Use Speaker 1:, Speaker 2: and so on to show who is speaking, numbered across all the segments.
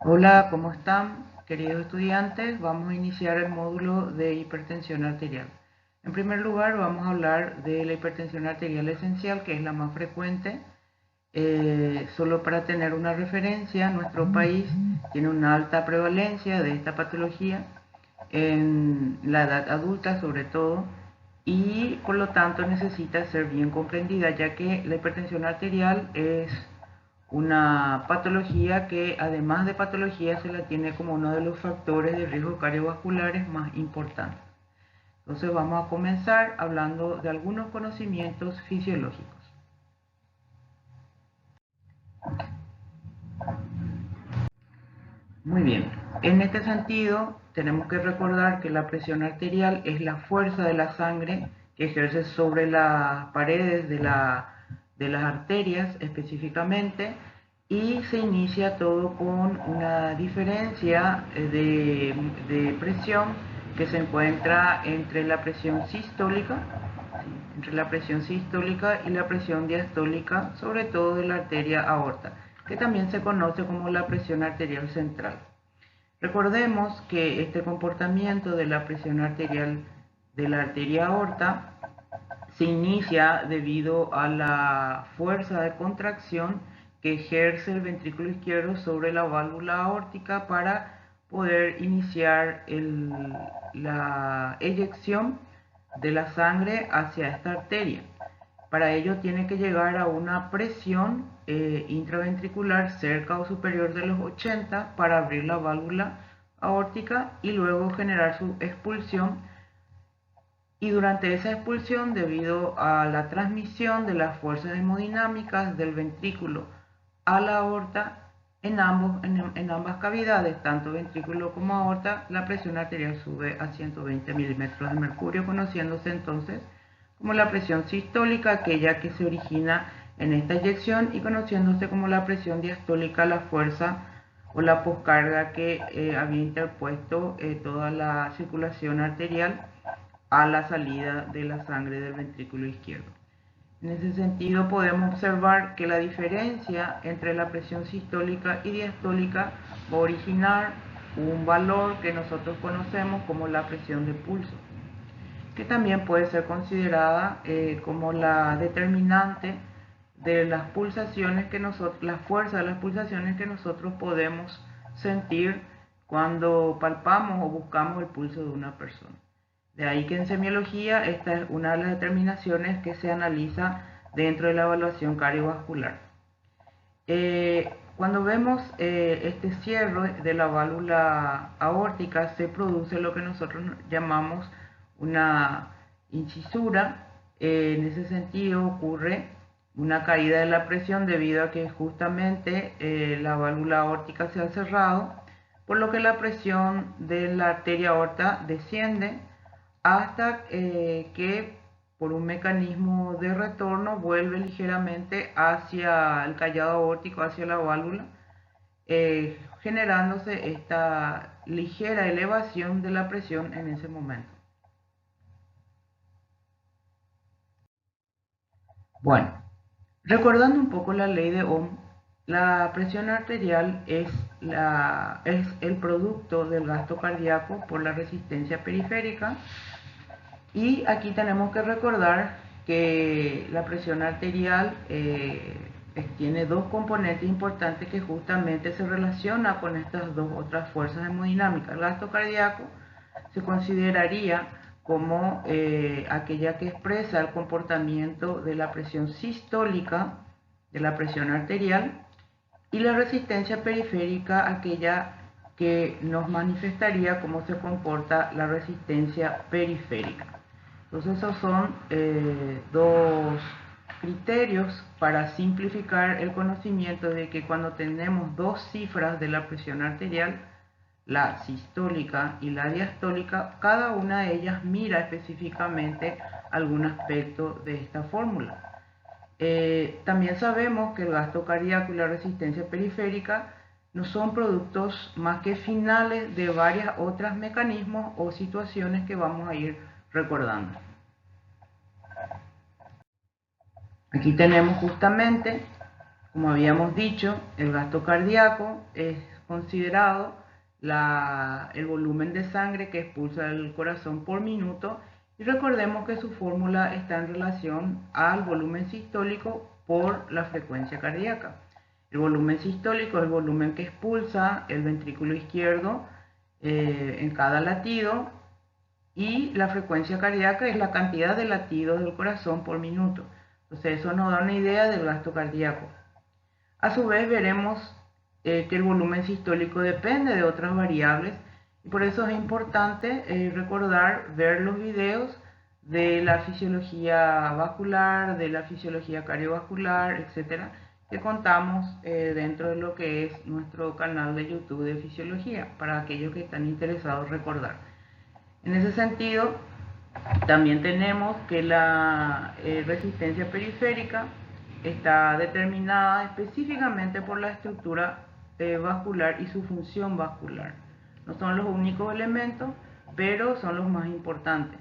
Speaker 1: Hola, ¿cómo están, queridos estudiantes? Vamos a iniciar el módulo de hipertensión arterial. En primer lugar, vamos a hablar de la hipertensión arterial esencial, que es la más frecuente. Solo para tener una referencia, nuestro país tiene una alta prevalencia de esta patología en la edad adulta, sobre todo, y por lo tanto necesita ser bien comprendida, ya que la hipertensión arterial es una patología que, además de patología, se la tiene como uno de los factores de riesgo cardiovasculares más importantes. Entonces vamos a comenzar hablando de algunos conocimientos fisiológicos. Muy bien, en este sentido tenemos que recordar que la presión arterial es la fuerza de la sangre que ejerce sobre las paredes de las arterias específicamente, y se inicia todo con una diferencia de presión que se encuentra entre la presión sistólica, entre la presión sistólica y la presión diastólica, sobre todo de la arteria aorta, que también se conoce como la presión arterial central. Recordemos que este comportamiento de la presión arterial de la arteria aorta se inicia debido a la fuerza de contracción que ejerce el ventrículo izquierdo sobre la válvula aórtica para poder iniciar la eyección de la sangre hacia esta arteria. Para ello tiene que llegar a una presión intraventricular cerca o superior de los 80 para abrir la válvula aórtica y luego generar su expulsión. Y durante esa expulsión, debido a la transmisión de las fuerzas hemodinámicas del ventrículo a la aorta, en ambas cavidades, tanto ventrículo como aorta, la presión arterial sube a 120 milímetros de mercurio, conociéndose entonces como la presión sistólica, aquella que se origina en esta eyección, y conociéndose como la presión diastólica, la fuerza o la poscarga que había interpuesto toda la circulación arterial a la salida de la sangre del ventrículo izquierdo. En ese sentido, podemos observar que la diferencia entre la presión sistólica y diastólica va a originar un valor que nosotros conocemos como la presión de pulso, que también puede ser considerada como la determinante de las pulsaciones que nosotros, la fuerza de las pulsaciones que nosotros podemos sentir cuando palpamos o buscamos el pulso de una persona. De ahí que en semiología esta es una de las determinaciones que se analiza dentro de la evaluación cardiovascular. Cuando vemos este cierre de la válvula aórtica, se produce lo que nosotros llamamos una incisura. En ese sentido ocurre una caída de la presión debido a que justamente la válvula aórtica se ha cerrado, por lo que la presión de la arteria aorta desciende hasta que por un mecanismo de retorno vuelve ligeramente hacia el callado aórtico, hacia la válvula, generándose esta ligera elevación de la presión en ese momento. Bueno, recordando un poco la ley de Ohm, la presión arterial es el producto del gasto cardíaco por la resistencia periférica. Y aquí tenemos que recordar que la presión arterial tiene dos componentes importantes que justamente se relacionan con estas dos otras fuerzas hemodinámicas. El gasto cardíaco se consideraría como aquella que expresa el comportamiento de la presión sistólica, de la presión arterial, y la resistencia periférica, aquella que nos manifestaría cómo se comporta la resistencia periférica. Entonces esos son dos criterios para simplificar el conocimiento de que cuando tenemos dos cifras de la presión arterial, la sistólica y la diastólica, cada una de ellas mira específicamente algún aspecto de esta fórmula. También sabemos que el gasto cardíaco y la resistencia periférica no son productos más que finales de varias otras mecanismos o situaciones que vamos a ir recordando. Aquí tenemos justamente, como habíamos dicho, el gasto cardíaco es considerado el volumen de sangre que expulsa el corazón por minuto, y recordemos que su fórmula está en relación al volumen sistólico por la frecuencia cardíaca. El volumen sistólico es el volumen que expulsa el ventrículo izquierdo en cada latido, y la frecuencia cardíaca es la cantidad de latidos del corazón por minuto. Entonces eso nos da una idea del gasto cardíaco. A su vez veremos que el volumen sistólico depende de otras variables, y por eso es importante recordar ver los videos de la fisiología vascular, de la fisiología cardiovascular, etcétera, que contamos dentro de lo que es nuestro canal de YouTube de fisiología, para aquellos que están interesados recordar. En ese sentido, también tenemos que la resistencia periférica está determinada específicamente por la estructura vascular y su función vascular. No son los únicos elementos, pero son los más importantes.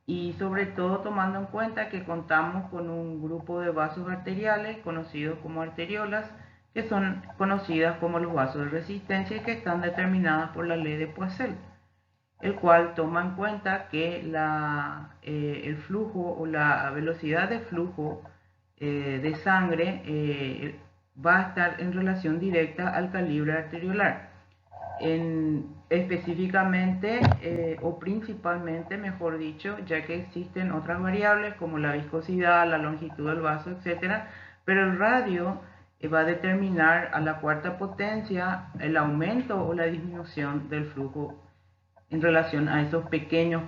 Speaker 1: Y sobre todo tomando en cuenta que contamos con un grupo de vasos arteriales conocidos como arteriolas, que son conocidas como los vasos de resistencia y que están determinadas por la ley de Poiseuille, el cual toma en cuenta que el flujo o la velocidad de flujo de sangre va a estar en relación directa al calibre arteriolar. Específicamente o principalmente, mejor dicho, ya que existen otras variables como la viscosidad, la longitud del vaso, etc. Pero el radio va a determinar a la cuarta potencia el aumento o la disminución del flujo en relación a esos pequeños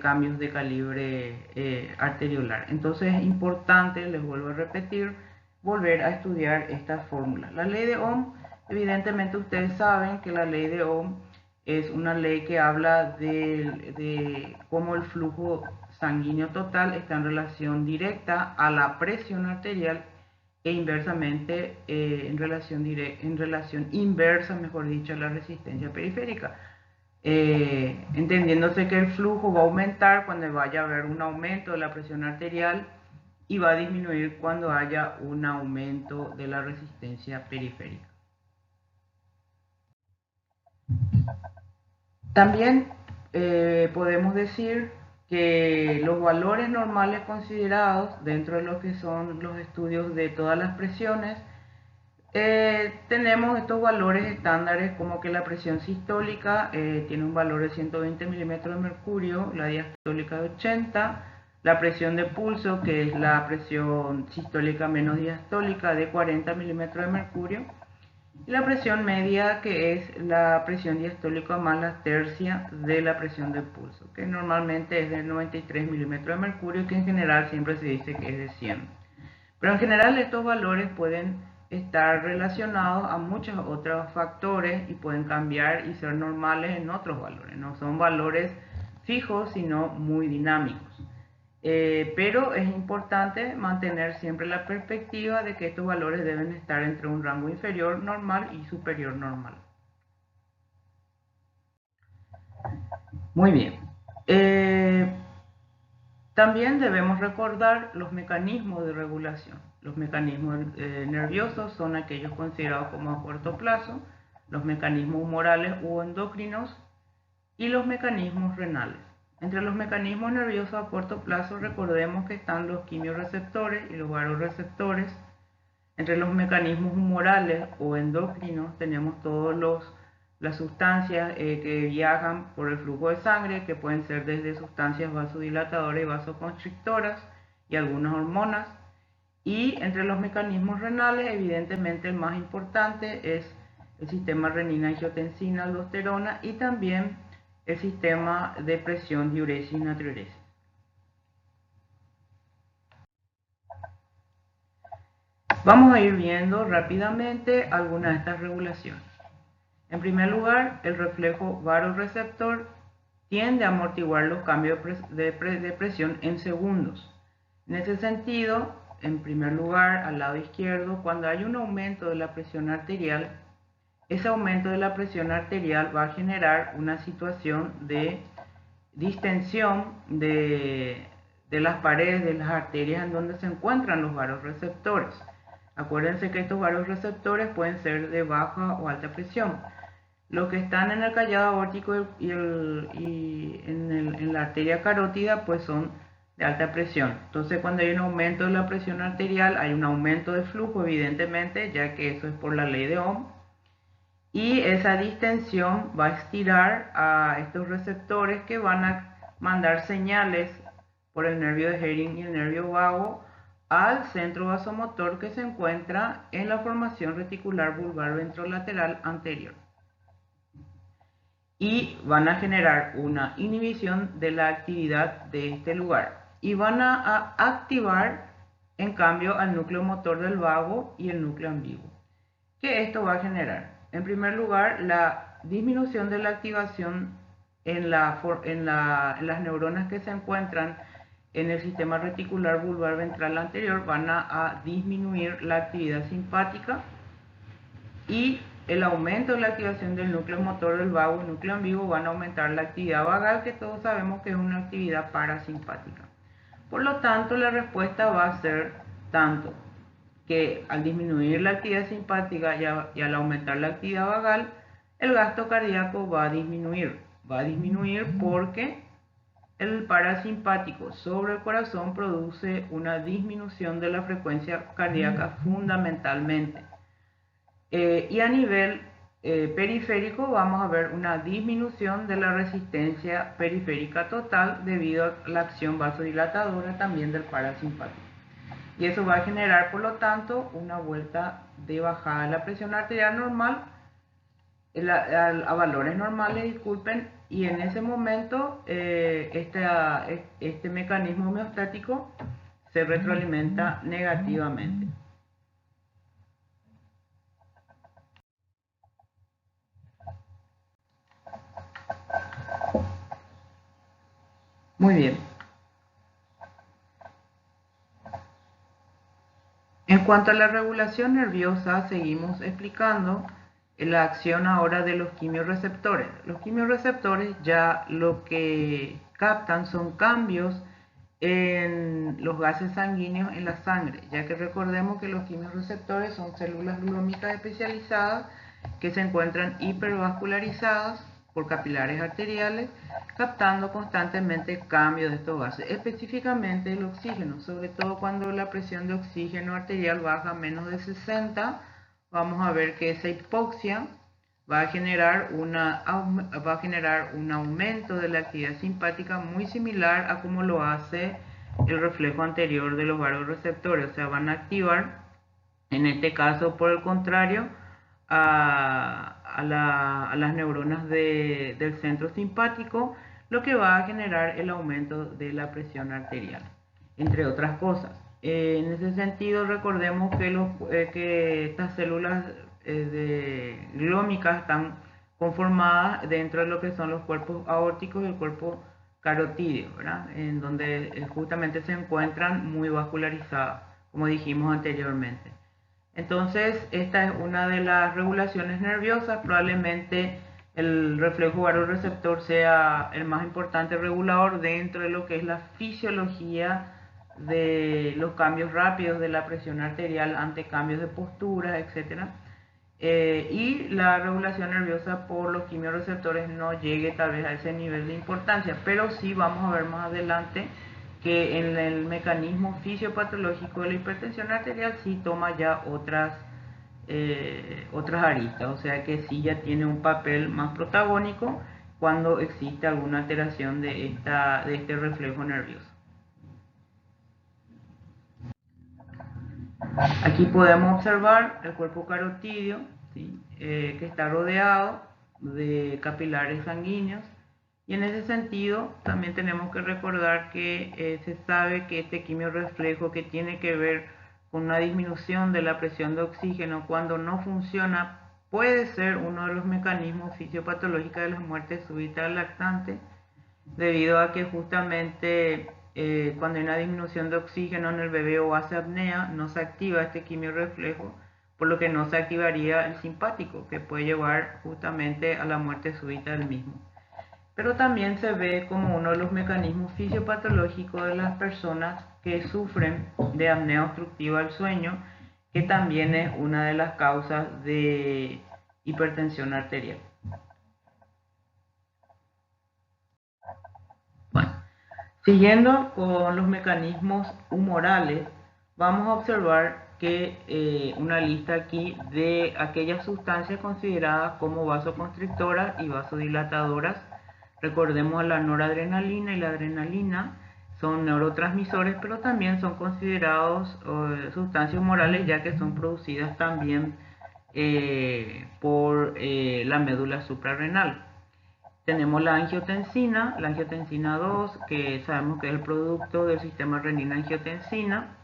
Speaker 1: cambios de calibre arteriolar. Entonces es importante, les vuelvo a repetir, volver a estudiar estas fórmulas. La ley de Ohm, evidentemente ustedes saben que la ley de Ohm es una ley que habla de cómo el flujo sanguíneo total está en relación directa a la presión arterial e inversamente en relación inversa, mejor dicho, a la resistencia periférica. Entendiéndose que el flujo va a aumentar cuando vaya a haber un aumento de la presión arterial y va a disminuir cuando haya un aumento de la resistencia periférica. También podemos decir que los valores normales considerados dentro de lo que son los estudios de todas las presiones, tenemos estos valores estándares como que la presión sistólica tiene un valor de 120 milímetros de mercurio, la diastólica de 80, la presión de pulso, que es la presión sistólica menos diastólica, de 40 milímetros de mercurio, y la presión media, que es la presión diastólica más la tercia de la presión de pulso, que normalmente es de 93 milímetros de mercurio y que en general siempre se dice que es de 100. Pero en general estos valores pueden estar relacionados a muchos otros factores y pueden cambiar y ser normales en otros valores. No son valores fijos, sino muy dinámicos. Pero es importante mantener siempre la perspectiva de que estos valores deben estar entre un rango inferior normal y superior normal. Muy bien. También debemos recordar los mecanismos de regulación. Los mecanismos nerviosos son aquellos considerados como a corto plazo, los mecanismos humorales u endocrinos y los mecanismos renales. Entre los mecanismos nerviosos a corto plazo recordemos que están los quimiorreceptores y los varoreceptores. Entre los mecanismos humorales o endocrinos tenemos las sustancias que viajan por el flujo de sangre, que pueden ser desde sustancias vasodilatadoras y vasoconstrictoras y algunas hormonas. Y entre los mecanismos renales, evidentemente el más importante es el sistema renina-angiotensina-aldosterona y también el sistema de presión diuresis-natriuresis. Vamos a ir viendo rápidamente algunas de estas regulaciones. En primer lugar, el reflejo varoreceptor tiende a amortiguar los cambios de presión en segundos. En ese sentido, en primer lugar, al lado izquierdo, cuando hay un aumento de la presión arterial, ese aumento de la presión arterial va a generar una situación de distensión de las paredes de las arterias en donde se encuentran los varoreceptores. Acuérdense que estos vasoreceptores pueden ser de baja o alta presión. Los que están en el callado aórtico y en la arteria carótida pues son de alta presión. Entonces cuando hay un aumento de la presión arterial hay un aumento de flujo, evidentemente, ya que eso es por la ley de Ohm. Y esa distensión va a estirar a estos receptores que van a mandar señales por el nervio de Hering y el nervio vago al centro vasomotor que se encuentra en la formación reticular vulvar ventrolateral anterior. Y van a generar una inhibición de la actividad de este lugar. Y van a activar, en cambio, al núcleo motor del vago y el núcleo ambiguo. ¿Qué esto va a generar? En primer lugar, la disminución de la activación en las neuronas que se encuentran en el sistema reticular vulvar ventral anterior van a disminuir la actividad simpática, y el aumento de la activación del núcleo motor del vago y núcleo ambiguo van a aumentar la actividad vagal, que todos sabemos que es una actividad parasimpática. Por lo tanto, la respuesta va a ser tanto que al disminuir la actividad simpática y al aumentar la actividad vagal, el gasto cardíaco va a disminuir. Va a disminuir porque el parasimpático sobre el corazón produce una disminución de la frecuencia cardíaca fundamentalmente. Y a nivel periférico vamos a ver una disminución de la resistencia periférica total debido a la acción vasodilatadora también del parasimpático. Y eso va a generar, por lo tanto, una vuelta de bajada de la presión arterial normal a valores normales, disculpen, y en ese momento este mecanismo homeostático se retroalimenta negativamente. Muy bien. En cuanto a la regulación nerviosa, seguimos explicando la acción ahora de los quimiorreceptores. Los quimiorreceptores ya lo que captan son cambios en los gases sanguíneos en la sangre, ya que recordemos que los quimiorreceptores son células glómicas especializadas que se encuentran hipervascularizadas por capilares arteriales, captando constantemente cambios de estos gases, específicamente el oxígeno, sobre todo cuando la presión de oxígeno arterial baja a menos de 60, vamos a ver que esa hipoxia va a generar un aumento de la actividad simpática muy similar a como lo hace el reflejo anterior de los vasoreceptores, o sea, van a activar, en este caso, por el contrario, a las neuronas del centro simpático, lo que va a generar el aumento de la presión arterial, entre otras cosas. En ese sentido, recordemos que estas células glómicas están conformadas dentro de lo que son los cuerpos aórticos y el cuerpo carotídeo, ¿verdad? En donde justamente se encuentran muy vascularizadas, como dijimos anteriormente. Entonces, esta es una de las regulaciones nerviosas. Probablemente el reflejo vasoreceptor sea el más importante regulador dentro de lo que es la fisiología de los cambios rápidos de la presión arterial ante cambios de postura, etc. Y la regulación nerviosa por los quimiorreceptores no llegue tal vez a ese nivel de importancia, pero sí vamos a ver más adelante que en el mecanismo fisiopatológico de la hipertensión arterial sí toma ya otras aristas, o sea que sí ya tiene un papel más protagónico cuando existe alguna alteración de este reflejo nervioso. Aquí podemos observar el cuerpo carotídeo, ¿sí? Que está rodeado de capilares sanguíneos. Y en ese sentido, también tenemos que recordar que se sabe que este quimiorreflejo, que tiene que ver con una disminución de la presión de oxígeno cuando no funciona, puede ser uno de los mecanismos fisiopatológicos de la muerte súbita del lactante, debido a que justamente cuando hay una disminución de oxígeno en el bebé o hace apnea, no se activa este quimiorreflejo, por lo que no se activaría el simpático, que puede llevar justamente a la muerte súbita del mismo. Pero también se ve como uno de los mecanismos fisiopatológicos de las personas que sufren de apnea obstructiva del sueño, que también es una de las causas de hipertensión arterial. Bueno, siguiendo con los mecanismos humorales, vamos a observar que una lista aquí de aquellas sustancias consideradas como vasoconstrictoras y vasodilatadoras. Recordemos la noradrenalina y la adrenalina son neurotransmisores, pero también son considerados sustancias humorales, ya que son producidas también por la médula suprarrenal. Tenemos la angiotensina 2, que sabemos que es el producto del sistema renina-angiotensina.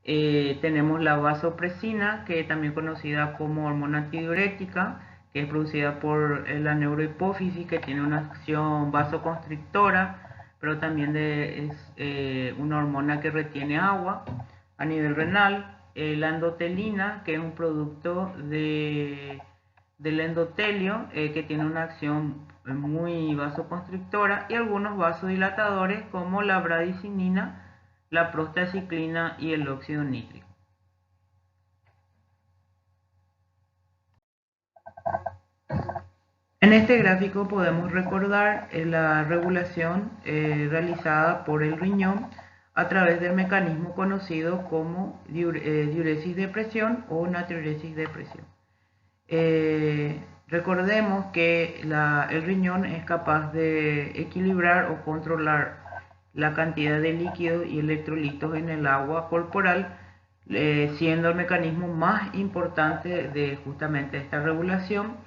Speaker 1: Tenemos la vasopresina, que es también conocida como hormona antidiurética, que es producida por la neurohipófisis, que tiene una acción vasoconstrictora, pero también es una hormona que retiene agua a nivel renal. La endotelina, que es un producto del endotelio, que tiene una acción muy vasoconstrictora, y algunos vasodilatadores como la bradicinina, la prostaciclina y el óxido nítrico. En este gráfico podemos recordar la regulación realizada por el riñón a través del mecanismo conocido como diuresis de presión o natriuresis de presión. Recordemos que el riñón es capaz de equilibrar o controlar la cantidad de líquidos y electrolitos en el agua corporal, siendo el mecanismo más importante de justamente esta regulación.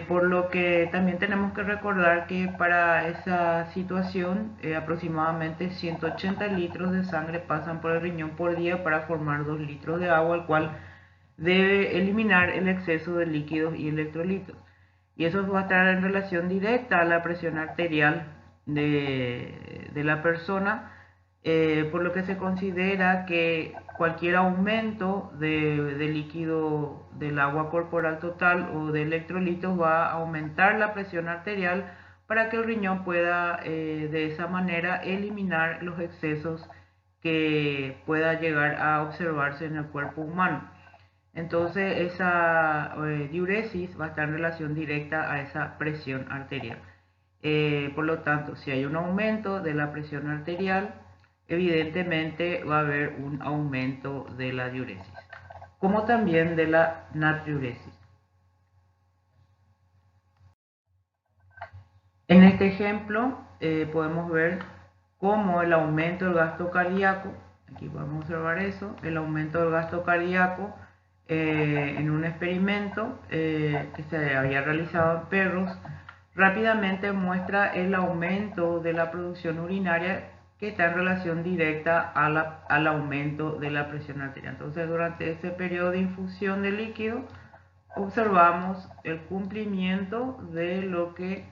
Speaker 1: Por lo que también tenemos que recordar que para esa situación aproximadamente 180 litros de sangre pasan por el riñón por día para formar 2 litros de agua, el cual debe eliminar el exceso de líquidos y electrolitos. Y eso va a estar en relación directa a la presión arterial de la persona, por lo que se considera que cualquier aumento de líquido del agua corporal total o de electrolitos va a aumentar la presión arterial para que el riñón pueda de esa manera eliminar los excesos que pueda llegar a observarse en el cuerpo humano. Entonces esa diuresis va a estar en relación directa a esa presión arterial. Por lo tanto, si hay un aumento de la presión arterial, evidentemente va a haber un aumento de la diuresis, como también de la natriuresis. En este ejemplo podemos ver cómo el aumento del gasto cardíaco, aquí podemos observar eso, el aumento del gasto cardíaco en un experimento que se había realizado en perros, rápidamente muestra el aumento de la producción urinaria que está en relación directa al aumento de la presión arterial. Entonces, durante ese periodo de infusión de líquido, observamos el cumplimiento de lo que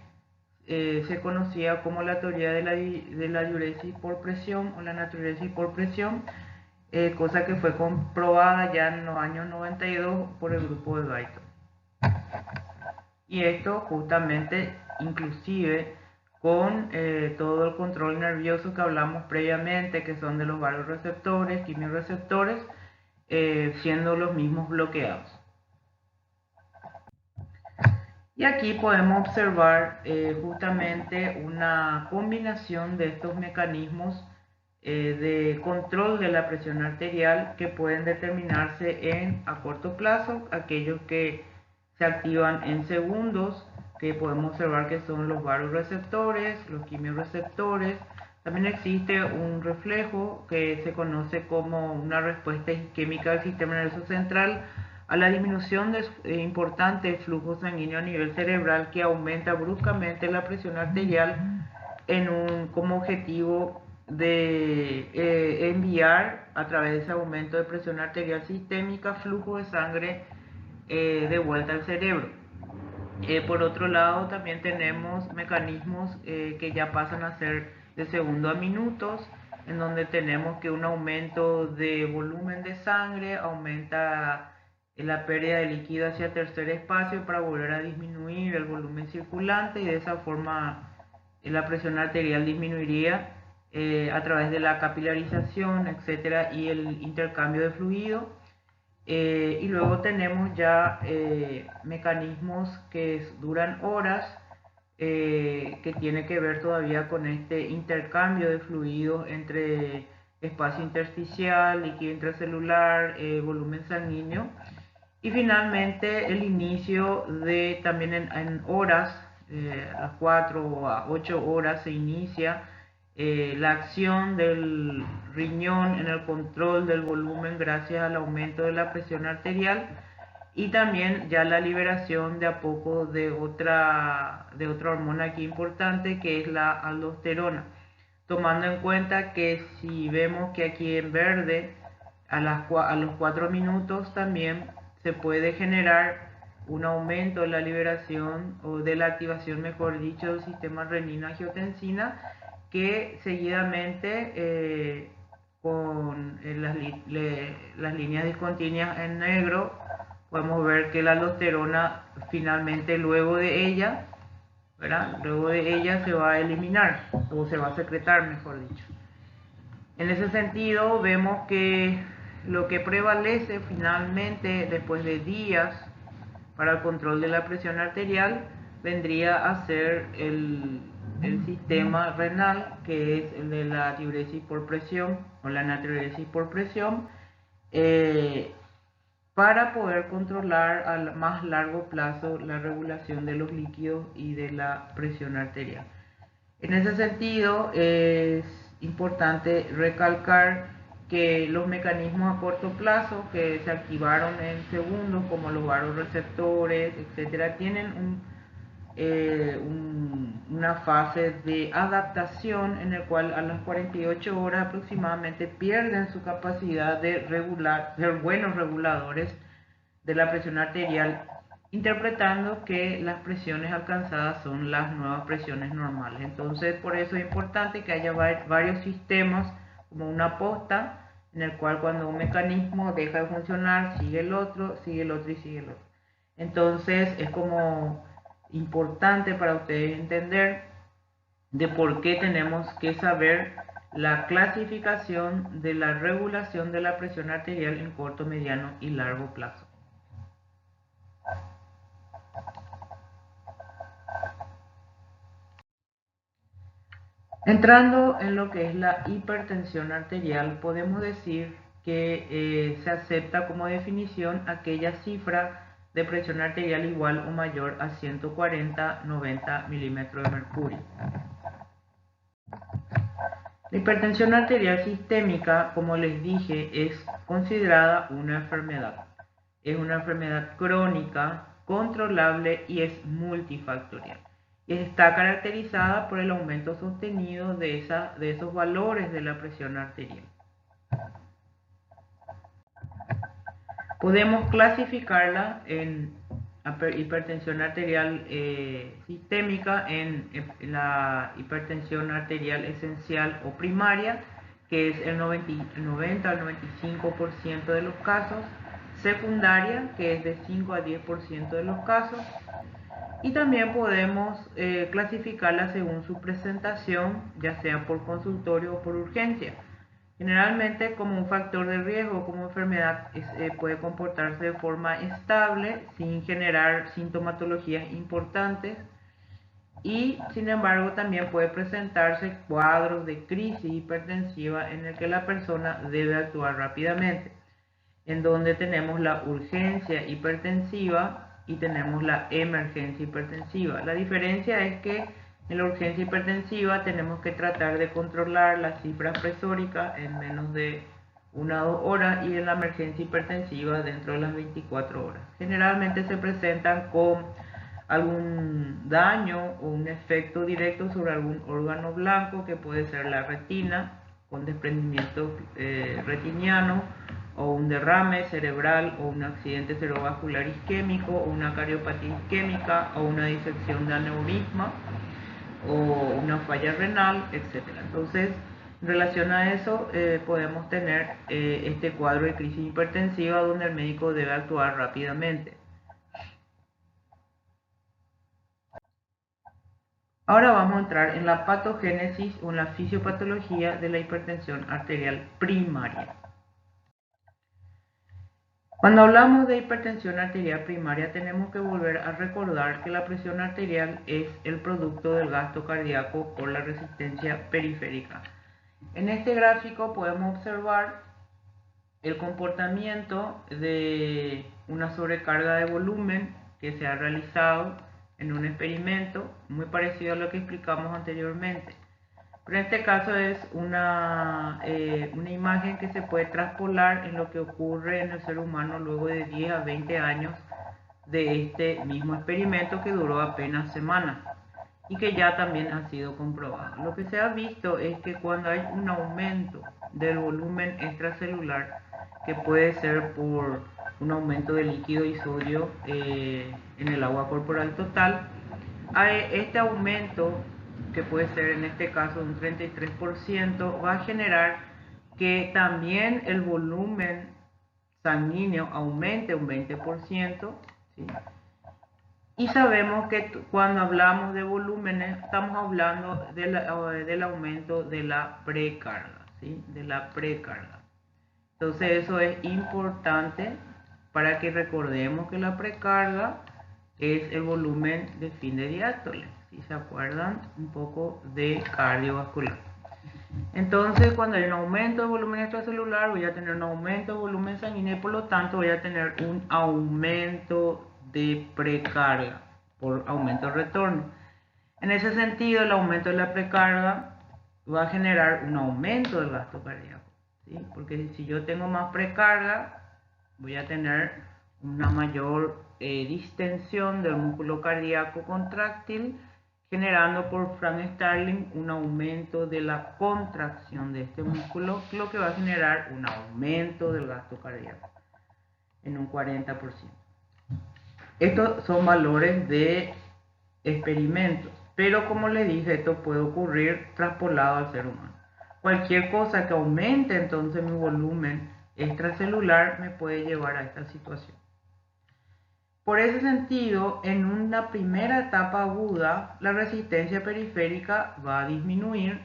Speaker 1: se conocía como la teoría de la diuresis por presión o la natriuresis por presión, cosa que fue comprobada ya en los años 92 por el grupo de Guyton. Y esto justamente inclusive con todo el control nervioso que hablamos previamente, que son de los vasoreceptores, quimiorreceptores, siendo los mismos bloqueados. Y aquí podemos observar justamente una combinación de estos mecanismos de control de la presión arterial que pueden determinarse a corto plazo, aquellos que se activan en segundos, que podemos observar que son los vasoreceptores, los quimiorreceptores. También existe un reflejo que se conoce como una respuesta isquémica del sistema nervioso central a la disminución de importante flujo sanguíneo a nivel cerebral, que aumenta bruscamente la presión arterial como objetivo de enviar a través de ese aumento de presión arterial sistémica flujo de sangre de vuelta al cerebro. Por otro lado, también tenemos mecanismos que ya pasan a ser de segundo a minutos, en donde tenemos que un aumento de volumen de sangre aumenta la pérdida de líquido hacia tercer espacio para volver a disminuir el volumen circulante, y de esa forma la presión arterial disminuiría a través de la capilarización, etcétera, y el intercambio de fluido. Y luego tenemos ya mecanismos que duran horas, que tiene que ver todavía con este intercambio de fluidos entre espacio intersticial, líquido intracelular, volumen sanguíneo. Y finalmente el inicio de también en horas, a las 4 a 8 horas se inicia la acción del riñón en el control del volumen gracias al aumento de la presión arterial, y también ya la liberación de a poco de otra hormona aquí importante, que es la aldosterona, tomando en cuenta que si vemos que aquí en verde a los 4 minutos también se puede generar un aumento de la liberación o de la activación, mejor dicho, del sistema renina-angiotensina, que seguidamente con las líneas discontinuas en negro podemos ver que la aldosterona finalmente luego de ella, ¿verdad? Luego de ella se va a eliminar o se va a secretar, mejor dicho. En ese sentido, vemos que lo que prevalece finalmente después de días para el control de la presión arterial vendría a ser el sistema renal, que es el de la diuresis por presión o la natriuresis por presión, para poder controlar a más largo plazo la regulación de los líquidos y de la presión arterial. En ese sentido, es importante recalcar que los mecanismos a corto plazo que se activaron en segundos, como los vasoreceptores, etcétera, tienen una fase de adaptación en el cual a las 48 horas aproximadamente pierden su capacidad de regular, ser buenos reguladores de la presión arterial, interpretando que las presiones alcanzadas son las nuevas presiones normales. Entonces, por eso es importante que haya varios sistemas, como una posta, en el cual cuando un mecanismo deja de funcionar, sigue el otro y sigue el otro. Entonces, es como importante para ustedes entender de por qué tenemos que saber la clasificación de la regulación de la presión arterial en corto, mediano y largo plazo. Entrando en lo que es la hipertensión arterial, podemos decir que se acepta como definición aquella cifra de presión arterial igual o mayor a 140-90 milímetros de mercurio. La hipertensión arterial sistémica, como les dije, es considerada una enfermedad. Es una enfermedad crónica, controlable y es multifactorial. Y está caracterizada por el aumento sostenido de esos valores de la presión arterial. Podemos clasificarla en hipertensión arterial sistémica, en la hipertensión arterial esencial o primaria, que es el 90 al 95% de los casos, secundaria, que es de 5 a 10% de los casos, y también podemos clasificarla según su presentación, ya sea por consultorio o por urgencia. Generalmente, como un factor de riesgo, como enfermedad, puede comportarse de forma estable sin generar sintomatologías importantes, y sin embargo también puede presentarse cuadros de crisis hipertensiva en el que la persona debe actuar rápidamente, en donde tenemos la urgencia hipertensiva y tenemos la emergencia hipertensiva. La diferencia es que en la urgencia hipertensiva tenemos que tratar de controlar las cifras presóricas en menos de 1 o 2 horas, y en la emergencia hipertensiva dentro de las 24 horas. Generalmente se presentan con algún daño o un efecto directo sobre algún órgano blanco, que puede ser la retina, con desprendimiento retiniano, o un derrame cerebral, o un accidente cerebrovascular isquémico, o una cardiopatía isquémica, o una disección de aneurisma, o una falla renal, etc. Entonces, en relación a eso, podemos tener este cuadro de crisis hipertensiva donde el médico debe actuar rápidamente. Ahora vamos a entrar en la patogénesis o en la fisiopatología de la hipertensión arterial primaria. Cuando hablamos de hipertensión arterial primaria, tenemos que volver a recordar que la presión arterial es el producto del gasto cardíaco por la resistencia periférica. En este gráfico podemos observar el comportamiento de una sobrecarga de volumen que se ha realizado en un experimento muy parecido a lo que explicamos anteriormente. Pero en este caso es una imagen que se puede traspolar en lo que ocurre en el ser humano luego de 10 a 20 años de este mismo experimento que duró apenas semanas y que ya también ha sido comprobado. Lo que se ha visto es que cuando hay un aumento del volumen extracelular, que puede ser por un aumento de líquido y sodio en el agua corporal total, este aumento, que puede ser en este caso un 33%, va a generar que también el volumen sanguíneo aumente un 20%, ¿sí? Y sabemos que cuando hablamos de volúmenes estamos hablando del aumento de la precarga, ¿sí? De la precarga. Entonces eso es importante para que recordemos que la precarga es el volumen de fin de diástole, si se acuerdan un poco de cardiovascular. Entonces, cuando hay un aumento de volumen extracelular, voy a tener un aumento de volumen sanguíneo y por lo tanto voy a tener un aumento de precarga por aumento de retorno. En ese sentido, el aumento de la precarga va a generar un aumento del gasto cardíaco, ¿sí? Porque si yo tengo más precarga, voy a tener una mayor distensión del músculo cardíaco contráctil, generando por Frank Starling un aumento de la contracción de este músculo, lo que va a generar un aumento del gasto cardíaco en un 40%. Estos son valores de experimentos, pero como les dije, esto puede ocurrir traspolado al ser humano. Cualquier cosa que aumente entonces mi volumen extracelular me puede llevar a esta situación. Por ese sentido, en una primera etapa aguda, la resistencia periférica va a disminuir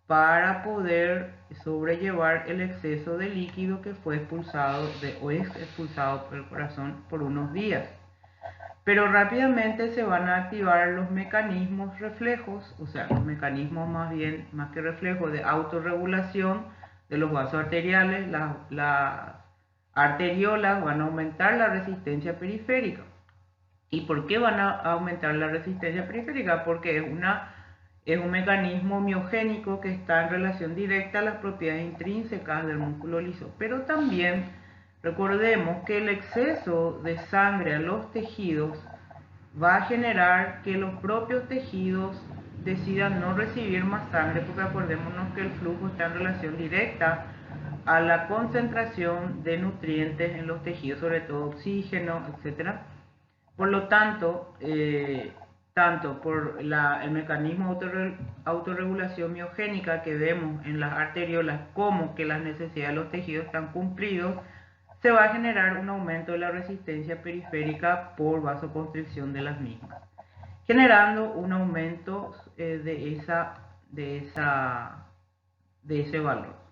Speaker 1: para poder sobrellevar el exceso de líquido que fue expulsado o es expulsado por el corazón por unos días. Pero rápidamente se van a activar los mecanismos reflejos, o sea, los mecanismos más que reflejos de autorregulación de los vasos arteriales. Las arteriolas van a aumentar la resistencia periférica. ¿Y por qué van a aumentar la resistencia periférica? Porque es un mecanismo miogénico que está en relación directa a las propiedades intrínsecas del músculo liso. Pero también recordemos que el exceso de sangre a los tejidos va a generar que los propios tejidos decidan no recibir más sangre, porque acordémonos que el flujo está en relación directa a la concentración de nutrientes en los tejidos, sobre todo oxígeno, etc. Por lo tanto, tanto por el mecanismo de autorregulación miogénica que vemos en las arteriolas como que las necesidades de los tejidos están cumplidos, se va a generar un aumento de la resistencia periférica por vasoconstricción de las mismas, generando un aumento de ese valor.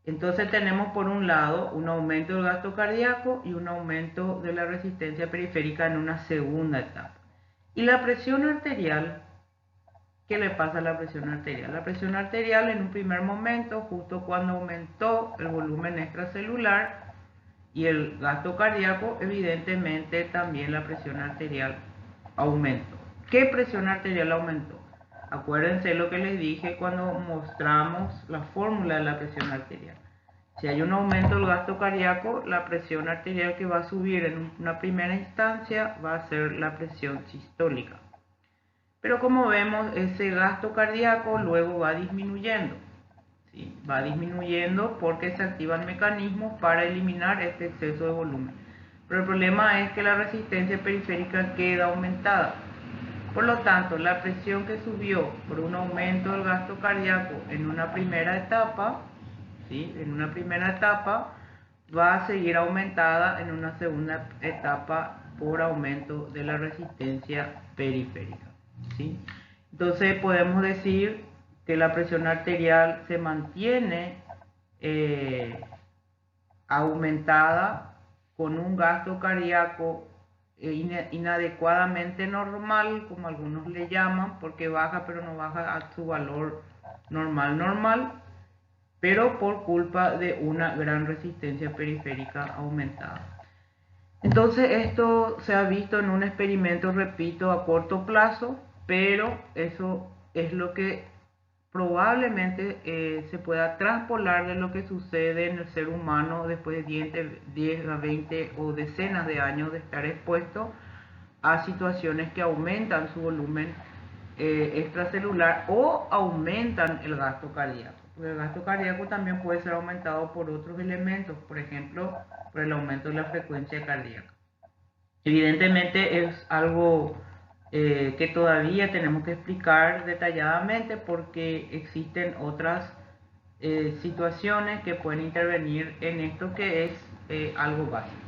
Speaker 1: Entonces tenemos por un lado un aumento del gasto cardíaco y un aumento de la resistencia periférica en una segunda etapa. Y la presión arterial, ¿qué le pasa a la presión arterial? La presión arterial en un primer momento, justo cuando aumentó el volumen extracelular y el gasto cardíaco, evidentemente también la presión arterial aumentó. ¿Qué presión arterial aumentó? Acuérdense lo que les dije cuando mostramos la fórmula de la presión arterial. Si hay un aumento del gasto cardíaco, la presión arterial que va a subir en una primera instancia va a ser la presión sistólica. Pero como vemos, ese gasto cardíaco luego va disminuyendo. ¿Sí? Va disminuyendo porque se activan mecanismos para eliminar este exceso de volumen. Pero el problema es que la resistencia periférica queda aumentada. Por lo tanto, la presión que subió por un aumento del gasto cardíaco en una primera etapa, ¿sí? En una primera etapa va a seguir aumentada en una segunda etapa por aumento de la resistencia periférica, ¿sí? Entonces podemos decir que la presión arterial se mantiene aumentada con un gasto cardíaco inadecuadamente normal, como algunos le llaman, porque baja pero no baja a su valor normal, pero por culpa de una gran resistencia periférica aumentada. Entonces esto se ha visto en un experimento, repito, a corto plazo, pero eso es lo que probablemente se pueda traspolar de lo que sucede en el ser humano después de 10 a 20 o decenas de años de estar expuesto a situaciones que aumentan su volumen extracelular o aumentan el gasto cardíaco. Porque el gasto cardíaco también puede ser aumentado por otros elementos, por ejemplo, por el aumento de la frecuencia cardíaca. Evidentemente es algo que todavía tenemos que explicar detalladamente porque existen otras situaciones que pueden intervenir en esto que es algo básico.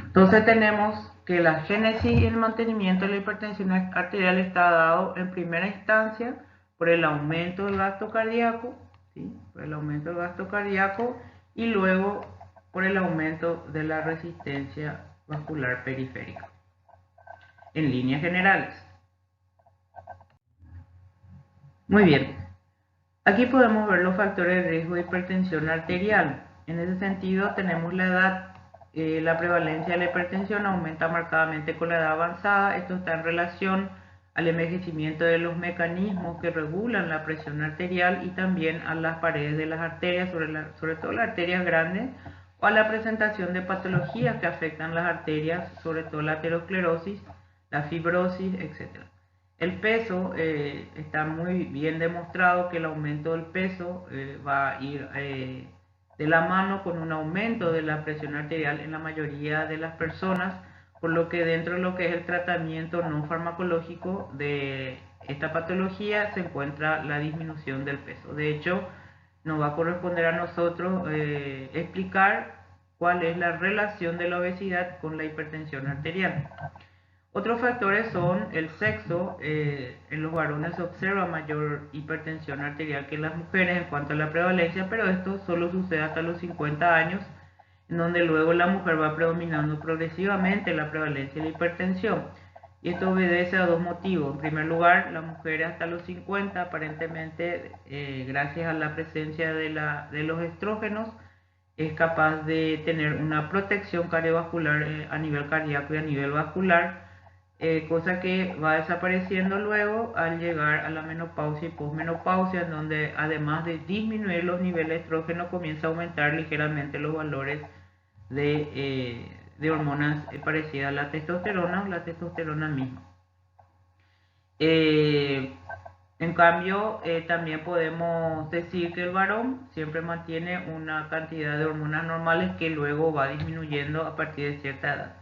Speaker 1: Entonces tenemos que la génesis y el mantenimiento de la hipertensión arterial está dado en primera instancia por el aumento del gasto cardíaco, ¿sí? Por el aumento del gasto cardíaco y luego por el aumento de la resistencia vascular periférica, en líneas generales. Muy bien, aquí podemos ver los factores de riesgo de hipertensión arterial. En ese sentido tenemos la edad. La prevalencia de la hipertensión aumenta marcadamente con la edad avanzada. Esto está en relación al envejecimiento de los mecanismos que regulan la presión arterial y también a las paredes de las arterias, sobre todo las arterias grandes, o a la presentación de patologías que afectan las arterias, sobre todo la aterosclerosis, la fibrosis, etc. El peso, está muy bien demostrado que el aumento del peso va a ir de la mano con un aumento de la presión arterial en la mayoría de las personas, por lo que dentro de lo que es el tratamiento no farmacológico de esta patología se encuentra la disminución del peso. De hecho, nos va a corresponder a nosotros explicar cuál es la relación de la obesidad con la hipertensión arterial. Otros factores son el sexo. En los varones se observa mayor hipertensión arterial que en las mujeres en cuanto a la prevalencia, pero esto solo sucede hasta los 50 años, en donde luego la mujer va predominando progresivamente la prevalencia de la hipertensión. Y esto obedece a dos motivos. En primer lugar, la mujer hasta los 50, aparentemente, gracias a la presencia de los estrógenos, es capaz de tener una protección cardiovascular a nivel cardíaco y a nivel vascular, cosa que va desapareciendo luego al llegar a la menopausia y posmenopausia, en donde además de disminuir los niveles de estrógeno comienza a aumentar ligeramente los valores de hormonas parecidas a la testosterona o la testosterona misma. En cambio, también podemos decir que el varón siempre mantiene una cantidad de hormonas normales que luego va disminuyendo a partir de cierta edad.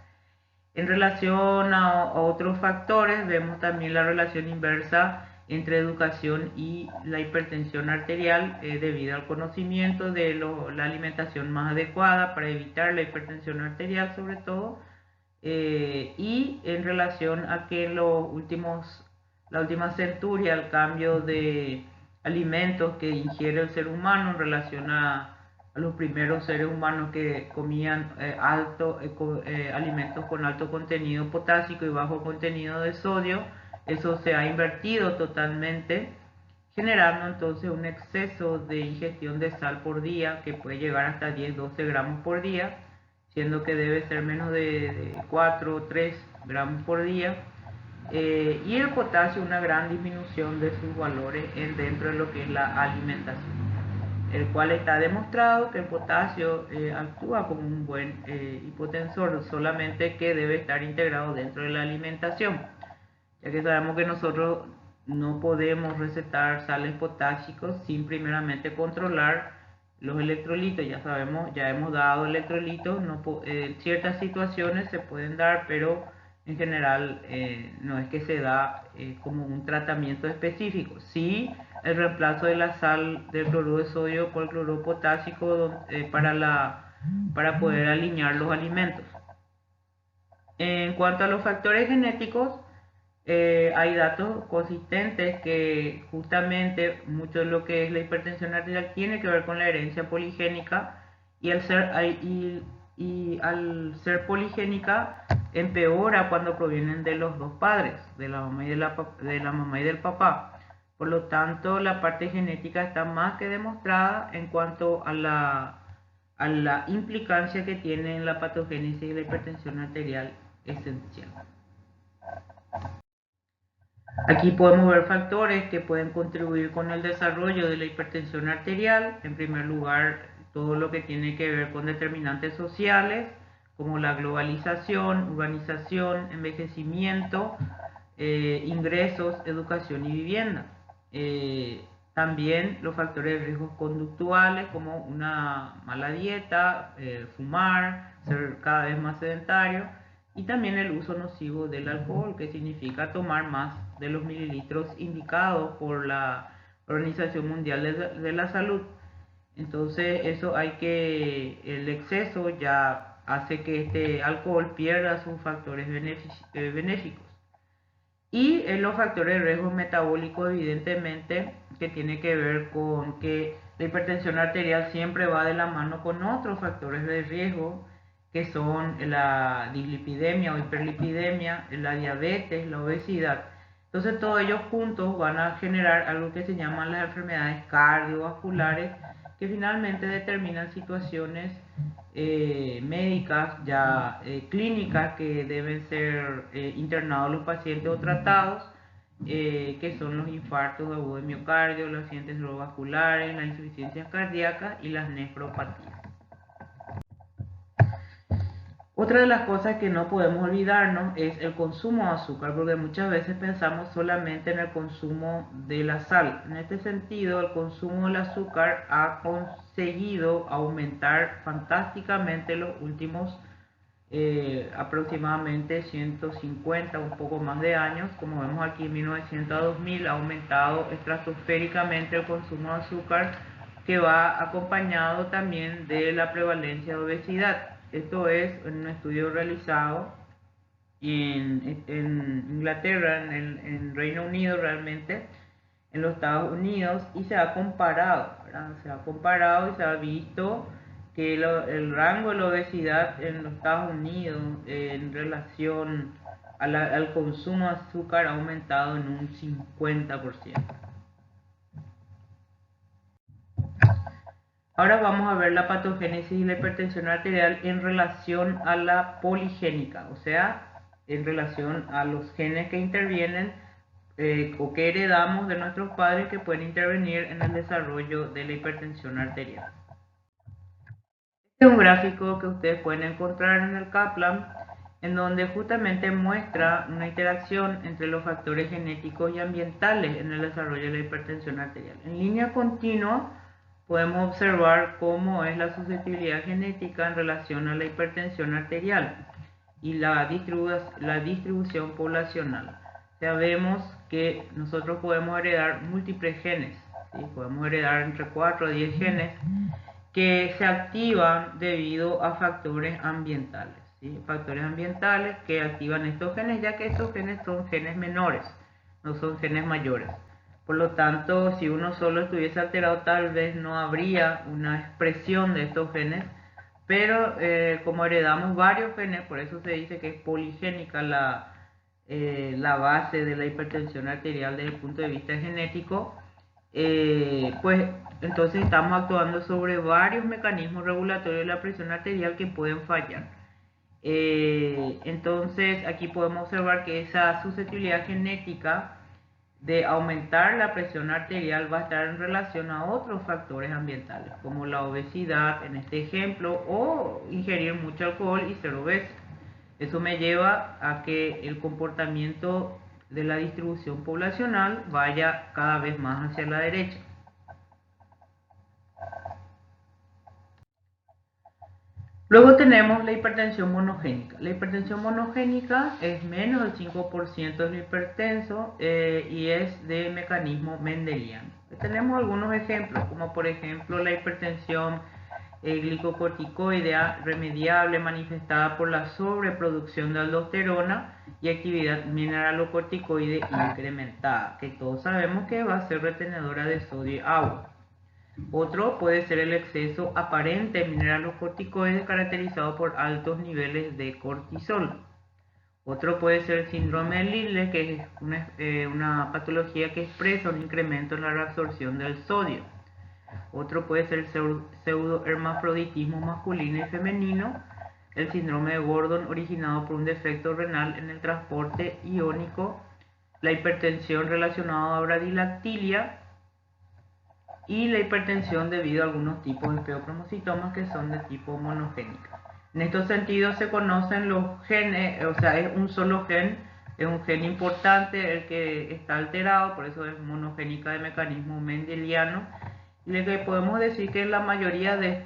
Speaker 1: En relación a otros factores, vemos también la relación inversa entre educación y la hipertensión arterial debido al conocimiento de la alimentación más adecuada para evitar la hipertensión arterial sobre todo, y en relación a que la última centuria, el cambio de alimentos que ingiere el ser humano en relación a los primeros seres humanos que comían alimentos con alto contenido potásico y bajo contenido de sodio, eso se ha invertido totalmente, generando entonces un exceso de ingestión de sal por día que puede llegar hasta 10-12 gramos por día, siendo que debe ser menos de 4 o 3 gramos por día. Y el potasio, una gran disminución de sus valores dentro de lo que es la alimentación, el cual está demostrado que el potasio actúa como un buen hipotensor, solamente que debe estar integrado dentro de la alimentación, ya que sabemos que nosotros no podemos recetar sales potásicos sin primeramente controlar los electrolitos. Ya sabemos, ya hemos dado electrolitos, ciertas situaciones se pueden dar, pero en general no es que se da como un tratamiento específico. Sí, el reemplazo de la sal del cloruro de sodio por el cloruro potásico para poder alinear los alimentos. En cuanto a los factores genéticos, hay datos consistentes que justamente mucho de lo que es la hipertensión arterial tiene que ver con la herencia poligénica, y al ser poligénica empeora cuando provienen de los dos padres, de la mamá y del papá. Por lo tanto, la parte genética está más que demostrada en cuanto a la implicancia que tiene en la patogénesis y la hipertensión arterial esencial. Aquí podemos ver factores que pueden contribuir con el desarrollo de la hipertensión arterial. En primer lugar, todo lo que tiene que ver con determinantes sociales, como la globalización, urbanización, envejecimiento, ingresos, educación y vivienda. También los factores de riesgos conductuales, como una mala dieta, fumar, ser cada vez más sedentario, y también el uso nocivo del alcohol, que significa tomar más de los mililitros indicados por la Organización Mundial de la Salud. Entonces el exceso ya hace que este alcohol pierda sus factores benéficos. Y en los factores de riesgo metabólico, evidentemente, que tiene que ver con que la hipertensión arterial siempre va de la mano con otros factores de riesgo, que son la dislipidemia o hiperlipidemia, la diabetes, la obesidad. Entonces todos ellos juntos van a generar algo que se llaman las enfermedades cardiovasculares, que finalmente determinan situaciones médicas, ya clínicas, que deben ser internados los pacientes o tratados, que son los infartos agudos de miocardio, los accidentes cerebrovasculares, las insuficiencias cardíacas y las nefropatías. Otra de las cosas que no podemos olvidarnos es el consumo de azúcar, porque muchas veces pensamos solamente en el consumo de la sal. En este sentido, el consumo del azúcar ha conseguido aumentar fantásticamente los últimos aproximadamente 150, un poco más de años. Como vemos aquí, en 1900 a 2000 ha aumentado estratosféricamente el consumo de azúcar, que va acompañado también de la prevalencia de obesidad. Esto es un estudio realizado en Inglaterra, en Reino Unido realmente, en los Estados Unidos, y se ha comparado, ¿verdad? Se ha comparado y se ha visto que el rango de la obesidad en los Estados Unidos en relación al consumo de azúcar ha aumentado en un 50%. Ahora vamos a ver la patogénesis y la hipertensión arterial en relación a la poligénica, o sea, en relación a los genes que intervienen o que heredamos de nuestros padres, que pueden intervenir en el desarrollo de la hipertensión arterial. Este es un gráfico que ustedes pueden encontrar en el Kaplan, en donde justamente muestra una interacción entre los factores genéticos y ambientales en el desarrollo de la hipertensión arterial. En línea continua podemos observar cómo es la susceptibilidad genética en relación a la hipertensión arterial y la distribución poblacional. Sabemos que nosotros podemos heredar múltiples genes, ¿sí? Podemos heredar entre 4 a 10 genes que se activan debido a factores ambientales, ¿sí? Factores ambientales que activan estos genes, ya que estos genes son genes menores, no son genes mayores. Por lo tanto, si uno solo estuviese alterado, tal vez no habría una expresión de estos genes, pero como heredamos varios genes, por eso se dice que es poligénica la base de la hipertensión arterial desde el punto de vista genético, pues entonces estamos actuando sobre varios mecanismos regulatorios de la presión arterial que pueden fallar. Entonces aquí podemos observar que esa susceptibilidad genética de aumentar la presión arterial va a estar en relación a otros factores ambientales, como la obesidad en este ejemplo, o ingerir mucho alcohol y ser obeso. Eso me lleva a que el comportamiento de la distribución poblacional vaya cada vez más hacia la derecha. Luego tenemos la hipertensión monogénica. La hipertensión monogénica es menos del 5% de lo hipertenso y es de mecanismo mendeliano. Tenemos algunos ejemplos, como por ejemplo la hipertensión glicocorticoidea remediable manifestada por la sobreproducción de aldosterona y actividad mineralocorticoide incrementada, que todos sabemos que va a ser retenedora de sodio y agua. Otro puede ser el exceso aparente de mineralocorticoides caracterizado por altos niveles de cortisol. Otro puede ser el síndrome de Lille, que es una patología que expresa un incremento en la reabsorción del sodio. Otro puede ser el pseudohermafroditismo masculino y femenino, el síndrome de Gordon originado por un defecto renal en el transporte iónico, la hipertensión relacionada a bradilactilia y la hipertensión debido a algunos tipos de feocromocitomas que son de tipo monogénica. En estos sentidos se conocen los genes, o sea, es un solo gen, es un gen importante el que está alterado, por eso es monogénica de mecanismo mendeliano. Y lo que podemos decir que la mayoría de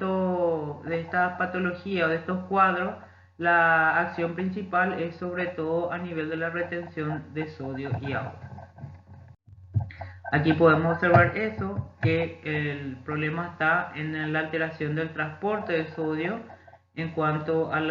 Speaker 1: estas patologías o de estos cuadros, la acción principal es sobre todo a nivel de la retención de sodio y agua. Aquí podemos observar eso, que el problema está en la alteración del transporte de sodio en cuanto al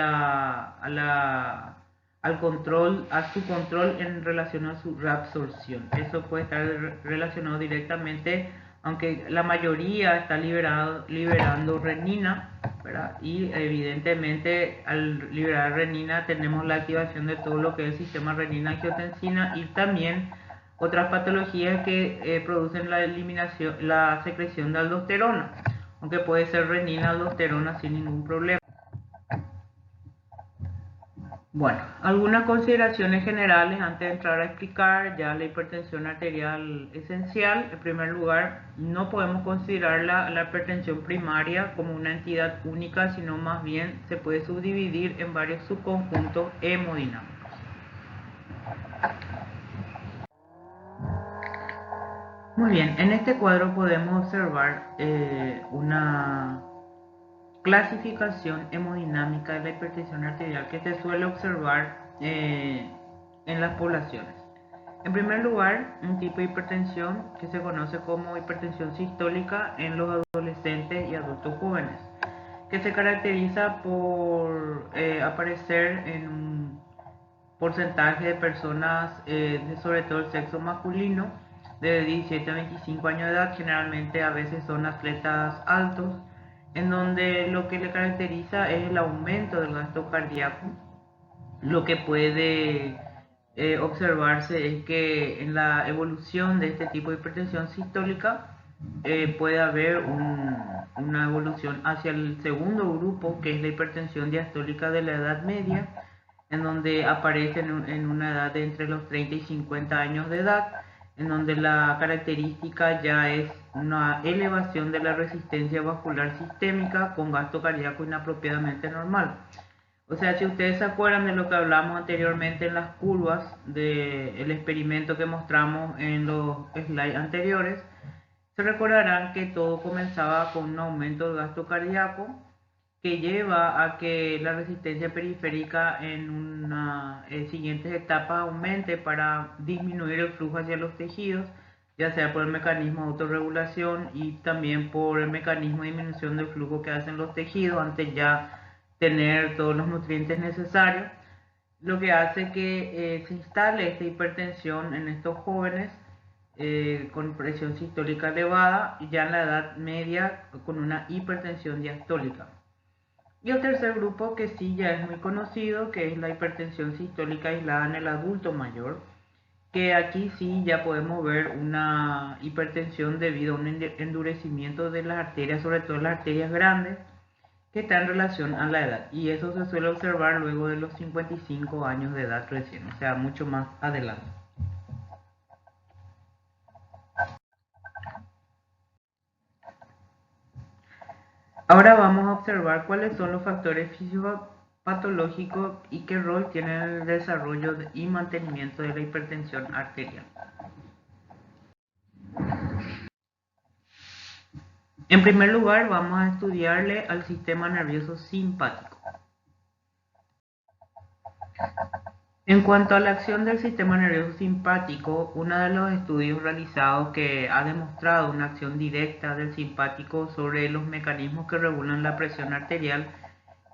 Speaker 1: control, a su control en relación a su reabsorción. Eso puede estar relacionado directamente, aunque la mayoría está liberando renina, ¿verdad? Y evidentemente al liberar renina tenemos la activación de todo lo que es el sistema renina-angiotensina y también otras patologías que producen la eliminación, la secreción de aldosterona, aunque puede ser renina aldosterona sin ningún problema. Bueno, algunas consideraciones generales antes de entrar a explicar ya la hipertensión arterial esencial. En primer lugar, no podemos considerar la hipertensión primaria como una entidad única, sino más bien se puede subdividir en varios subconjuntos hemodinámicos. Muy bien, en este cuadro podemos observar una clasificación hemodinámica de la hipertensión arterial que se suele observar en las poblaciones. En primer lugar, un tipo de hipertensión que se conoce como hipertensión sistólica en los adolescentes y adultos jóvenes, que se caracteriza por aparecer en un porcentaje de personas, sobre todo el sexo masculino, de 17 a 25 años de edad, generalmente a veces son atletas altos, en donde lo que le caracteriza es el aumento del gasto cardíaco. Lo que puede observarse es que en la evolución de este tipo de hipertensión sistólica puede haber una evolución hacia el segundo grupo, que es la hipertensión diastólica de la edad media, en donde aparece en una edad de entre los 30 y 50 años de edad, en donde la característica ya es una elevación de la resistencia vascular sistémica con gasto cardíaco inapropiadamente normal. O sea, si ustedes se acuerdan de lo que hablamos anteriormente en las curvas del experimento que mostramos en los slides anteriores, se recordarán que todo comenzaba con un aumento del gasto cardíaco que lleva a que la resistencia periférica en una siguientes etapas aumente para disminuir el flujo hacia los tejidos, ya sea por el mecanismo de autorregulación y también por el mecanismo de disminución del flujo que hacen los tejidos antes ya tener todos los nutrientes necesarios, lo que hace que se instale esta hipertensión en estos jóvenes con presión sistólica elevada y ya en la edad media con una hipertensión diastólica. Y el tercer grupo que sí ya es muy conocido, que es la hipertensión sistólica aislada en el adulto mayor, que aquí sí ya podemos ver una hipertensión debido a un endurecimiento de las arterias, sobre todo las arterias grandes, que está en relación a la edad. Y eso se suele observar luego de los 55 años de edad recién, o sea, mucho más adelante. Ahora vamos a observar cuáles son los factores fisiopatológicos y qué rol tienen en el desarrollo y mantenimiento de la hipertensión arterial. En primer lugar, vamos a estudiarle al sistema nervioso simpático. En cuanto a la acción del sistema nervioso simpático, uno de los estudios realizados que ha demostrado una acción directa del simpático sobre los mecanismos que regulan la presión arterial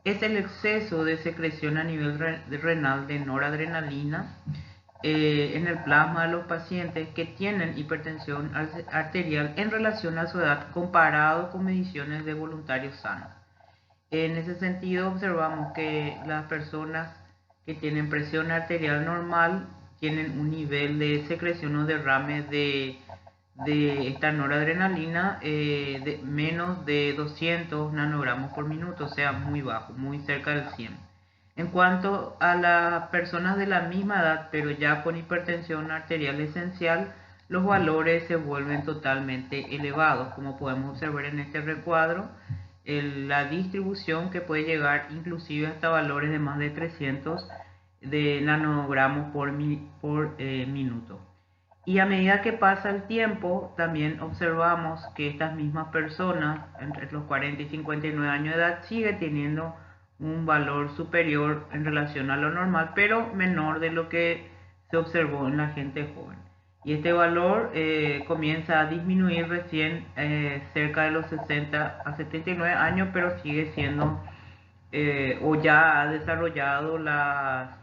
Speaker 1: es el exceso de secreción a nivel renal de noradrenalina en el plasma de los pacientes que tienen hipertensión arterial en relación a su edad comparado con mediciones de voluntarios sanos. En ese sentido, observamos que las personas que tienen presión arterial normal tienen un nivel de secreción o derrame de esta noradrenalina de menos de 200 nanogramos por minuto, o sea, muy bajo, muy cerca del 100. En cuanto a las personas de la misma edad, pero ya con hipertensión arterial esencial, los valores se vuelven totalmente elevados, como podemos observar en este recuadro. La distribución que puede llegar inclusive hasta valores de más de 300 de nanogramos por minuto. Y a medida que pasa el tiempo, también observamos que estas mismas personas, entre los 40 y 59 años de edad, siguen teniendo un valor superior en relación a lo normal, pero menor de lo que se observó en la gente joven. Y este valor comienza a disminuir recién cerca de los 60 a 79 años, pero sigue siendo o ya ha desarrollado las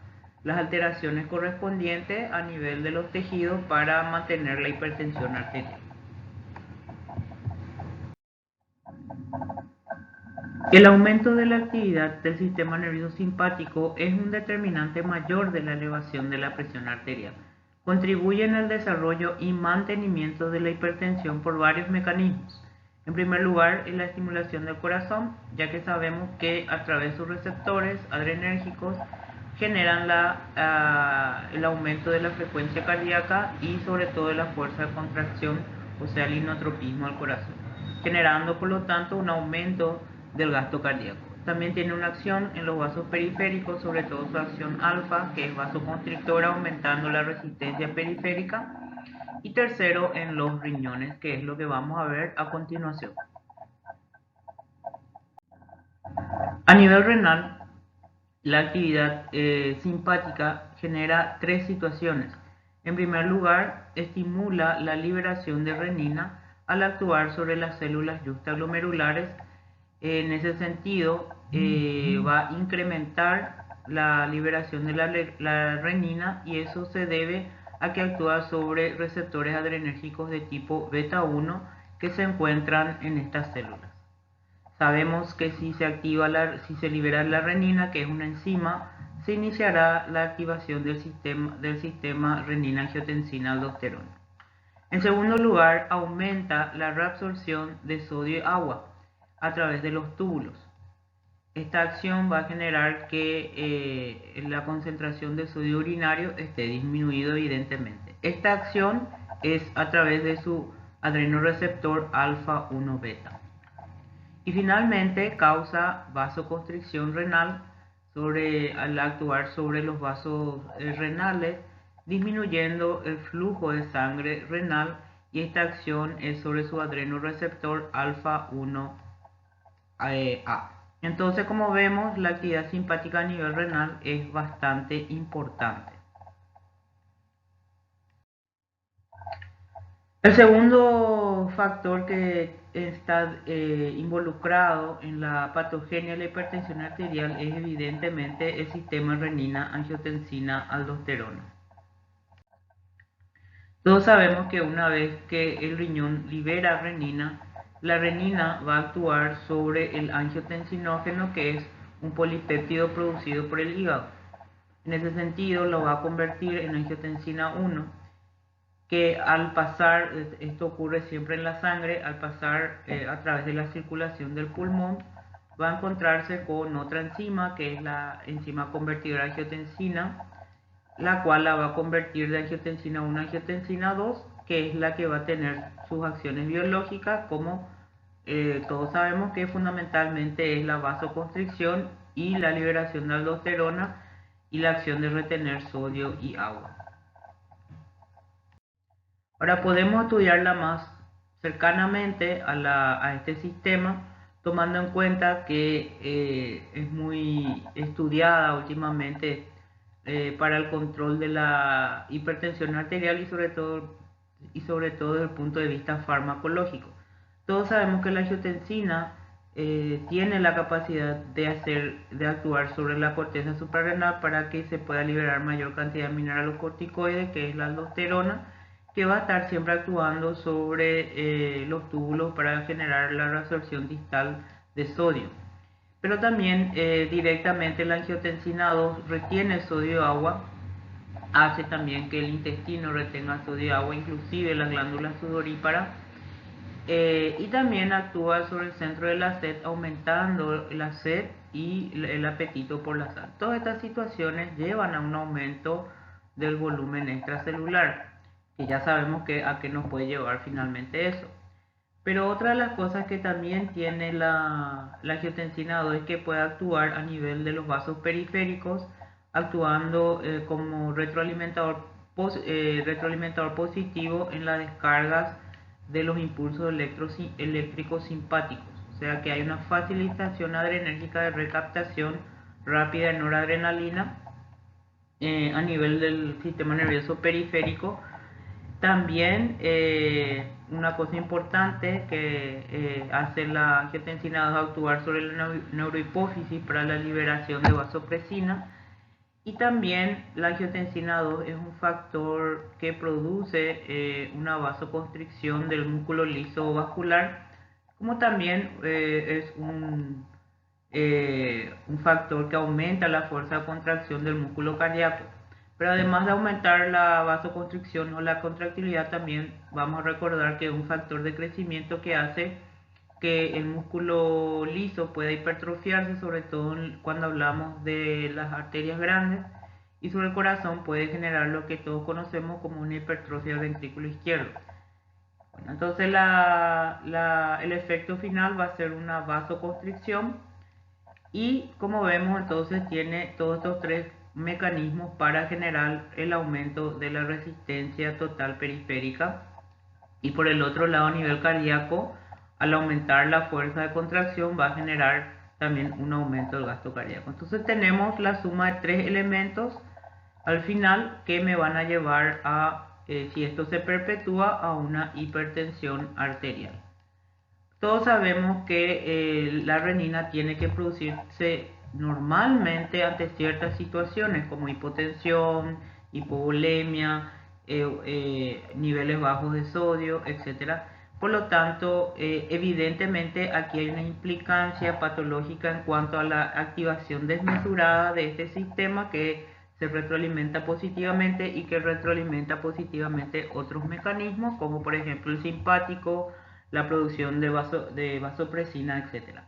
Speaker 1: alteraciones correspondientes a nivel de los tejidos para mantener la hipertensión arterial. El aumento de la actividad del sistema nervioso simpático es un determinante mayor de la elevación de la presión arterial. Contribuye en el desarrollo y mantenimiento de la hipertensión por varios mecanismos. En primer lugar, en la estimulación del corazón, ya que sabemos que a través de sus receptores adrenérgicos generan el aumento de la frecuencia cardíaca y sobre todo de la fuerza de contracción, o sea, el inotropismo al corazón, generando por lo tanto un aumento del gasto cardíaco. También tiene una acción en los vasos periféricos, sobre todo su acción alfa, que es vasoconstrictora, aumentando la resistencia periférica. Y tercero, en los riñones, que es lo que vamos a ver a continuación. A nivel renal, la actividad simpática genera tres situaciones. En primer lugar, estimula la liberación de renina al actuar sobre las células justaglomerulares. En ese sentido, va a incrementar la liberación de la renina y eso se debe a que actúa sobre receptores adrenérgicos de tipo beta 1 que se encuentran en estas células. Sabemos que si se libera la renina, que es una enzima, se iniciará la activación del sistema renina-angiotensina-aldosterona. En segundo lugar, aumenta la reabsorción de sodio y agua a través de los túbulos. Esta acción va a generar que la concentración de sodio urinario esté disminuido evidentemente. Esta acción es a través de su adrenoreceptor alfa 1 beta. Y finalmente causa vasoconstricción renal al actuar sobre los vasos renales, disminuyendo el flujo de sangre renal, y esta acción es sobre su adrenoreceptor alfa 1 A. Entonces, como vemos, la actividad simpática a nivel renal es bastante importante. El segundo factor que está involucrado en la patogenia de la hipertensión arterial es evidentemente el sistema renina-angiotensina-aldosterona. Todos sabemos que una vez que el riñón libera renina, la renina va a actuar sobre el angiotensinógeno, que es un polipéptido producido por el hígado. En ese sentido, lo va a convertir en angiotensina 1, que al pasar, esto ocurre siempre en la sangre, al pasar a través de la circulación del pulmón, va a encontrarse con otra enzima, que es la enzima convertidora de angiotensina, la cual la va a convertir de angiotensina 1 a angiotensina 2, que es la que va a tener sus acciones biológicas, como todos sabemos que fundamentalmente es la vasoconstricción y la liberación de aldosterona y la acción de retener sodio y agua. Ahora podemos estudiarla más cercanamente a este sistema, tomando en cuenta que es muy estudiada últimamente para el control de la hipertensión arterial y sobre todo desde el punto de vista farmacológico. Todos sabemos que la angiotensina tiene la capacidad de actuar sobre la corteza suprarrenal para que se pueda liberar mayor cantidad de mineralocorticoides, que es la aldosterona, que va a estar siempre actuando sobre los túbulos para generar la reabsorción distal de sodio. Pero también directamente la angiotensina 2 retiene sodio y agua, hace también que el intestino retenga sodio y agua, inclusive las glándulas sudoríparas, y también actúa sobre el centro de la sed, aumentando la sed y el apetito por la sal. Todas estas situaciones llevan a un aumento del volumen extracelular, que ya sabemos a qué nos puede llevar finalmente eso. Pero otra de las cosas que también tiene la angiotensina 2 es que puede actuar a nivel de los vasos periféricos, actuando como retroalimentador positivo en las descargas de los impulsos eléctricos simpáticos. O sea que hay una facilitación adrenérgica de recaptación rápida de noradrenalina a nivel del sistema nervioso periférico. También una cosa importante que hace la angiotensina 2 es actuar sobre la neurohipófisis para la liberación de vasopresina. Y también la angiotensina 2 es un factor que produce una vasoconstricción del músculo liso vascular, como también es un factor que aumenta la fuerza de contracción del músculo cardíaco. Pero además de aumentar la vasoconstricción o la contractilidad, también vamos a recordar que es un factor de crecimiento que hace que el músculo liso pueda hipertrofiarse, sobre todo cuando hablamos de las arterias grandes, y sobre el corazón puede generar lo que todos conocemos como una hipertrofia del ventrículo izquierdo. Bueno, entonces el efecto final va a ser una vasoconstricción, y como vemos entonces tiene todos estos tres mecanismos para generar el aumento de la resistencia total periférica. Y por el otro lado, a nivel cardíaco, al aumentar la fuerza de contracción va a generar también un aumento del gasto cardíaco. Entonces tenemos la suma de tres elementos al final que me van a llevar a, si esto se perpetúa, a una hipertensión arterial. Todos sabemos que la renina tiene que producirse normalmente ante ciertas situaciones como hipotensión, hipovolemia, niveles bajos de sodio, etc. Por lo tanto, evidentemente aquí hay una implicancia patológica en cuanto a la activación desmesurada de este sistema que se retroalimenta positivamente y que retroalimenta positivamente otros mecanismos como por ejemplo el simpático, la producción de vasopresina, etc.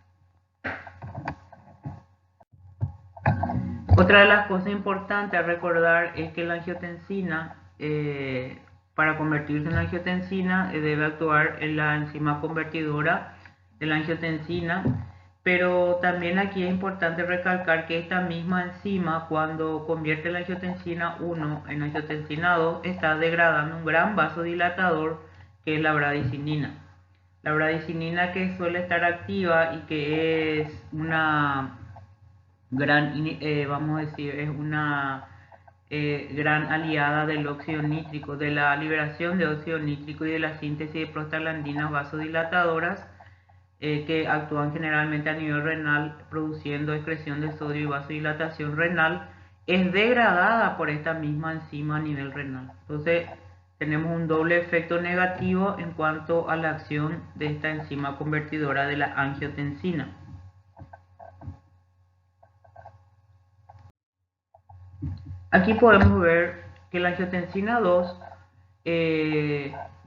Speaker 1: Otra de las cosas importantes a recordar es que la angiotensina, para convertirse en angiotensina, debe actuar en la enzima convertidora de la angiotensina, pero también aquí es importante recalcar que esta misma enzima, cuando convierte la angiotensina 1 en angiotensina 2, está degradando un gran vasodilatador que es la bradicinina. La bradicinina, que suele estar activa y que es una gran, vamos a decir, es una gran aliada del óxido nítrico, de la liberación de óxido nítrico y de la síntesis de prostaglandinas vasodilatadoras que actúan generalmente a nivel renal produciendo excreción de sodio y vasodilatación renal, es degradada por esta misma enzima a nivel renal. Entonces tenemos un doble efecto negativo en cuanto a la acción de esta enzima convertidora de la angiotensina. Aquí podemos ver que la angiotensina 2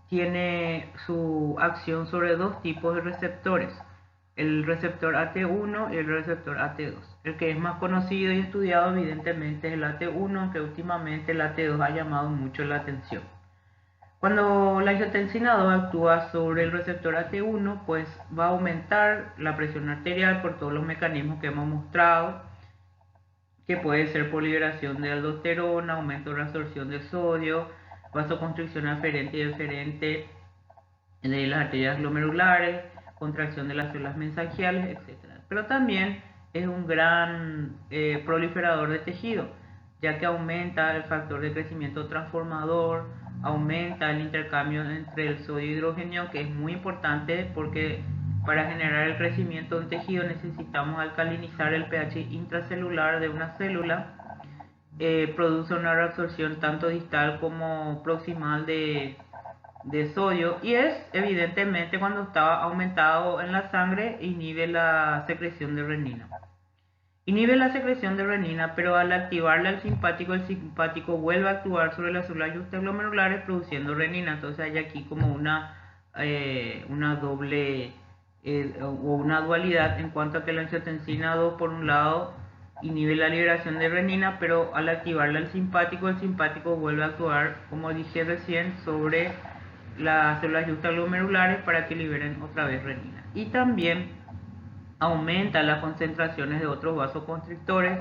Speaker 1: tiene su acción sobre dos tipos de receptores, el receptor AT1 y el receptor AT2. El que es más conocido y estudiado evidentemente es el AT1, aunque últimamente el AT2 ha llamado mucho la atención. Cuando la angiotensina 2 actúa sobre el receptor AT1, pues va a aumentar la presión arterial por todos los mecanismos que hemos mostrado, que puede ser por liberación de aldosterona, aumento de reabsorción de sodio, vasoconstricción aferente y deferente de las arterias glomerulares, contracción de las células mesangiales, etc. Pero también es un gran proliferador de tejido, ya que aumenta el factor de crecimiento transformador, aumenta el intercambio entre el sodio y hidrógeno, que es muy importante porque Para generar el crecimiento de un tejido necesitamos alcalinizar el pH intracelular de una célula. Produce una reabsorción tanto distal como proximal de sodio, y es evidentemente cuando está aumentado en la sangre inhibe la secreción de renina. Inhibe la secreción de renina, pero al activarle al simpático, el simpático vuelve a actuar sobre las células justaglomerulares produciendo renina. Entonces hay aquí como una doble o una dualidad en cuanto a que la angiotensina 2 por un lado inhibe la liberación de renina, pero al activarle al simpático, el simpático vuelve a actuar, como dije recién, sobre las células justaglomerulares para que liberen otra vez renina. Y también aumenta las concentraciones de otros vasoconstrictores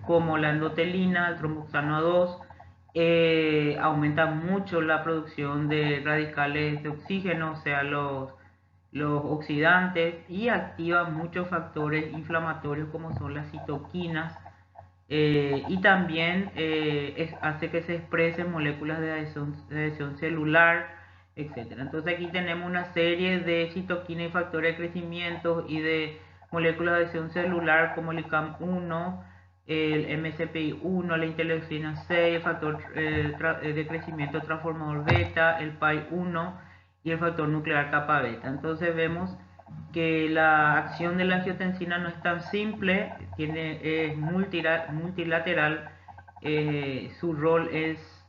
Speaker 1: como la endotelina, el tromboxano A2, aumenta mucho la producción de radicales de oxígeno, o sea, los oxidantes, y activa muchos factores inflamatorios como son las citoquinas, y también hace que se expresen moléculas de adhesión celular, etc. Entonces aquí tenemos una serie de citoquinas y factores de crecimiento y de moléculas de adhesión celular como el ICAM1, el MCPI1, la interleucina 6, el factor de crecimiento transformador beta, el PAI1 y el factor nuclear kappa beta. Entonces vemos que la acción de la angiotensina no es tan simple, es multilateral, su rol es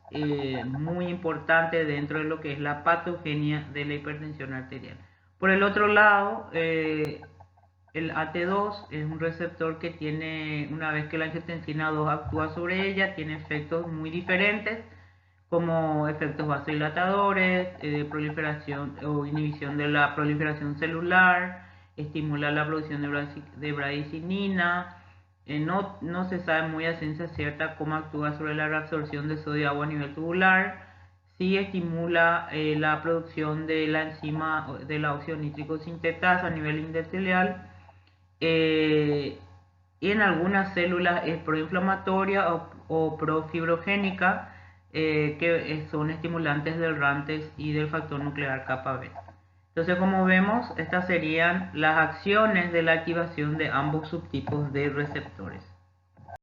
Speaker 1: muy importante dentro de lo que es la patogenia de la hipertensión arterial. Por el otro lado, el AT2 es un receptor que tiene, una vez que la angiotensina 2 actúa sobre ella, tiene efectos muy diferentes, como efectos vasodilatadores, proliferación o inhibición de la proliferación celular, estimula la producción de bradicininina. No se sabe muy a ciencia cierta cómo actúa sobre la reabsorción de sodio y agua a nivel tubular. Sí estimula la producción de la enzima de la óxido nítrico sintetasa a nivel endotelial. Y en algunas células es proinflamatoria o profibrogénica, que son estimulantes del RANTES y del factor nuclear kappa beta. Entonces, como vemos, estas serían las acciones de la activación de ambos subtipos de receptores.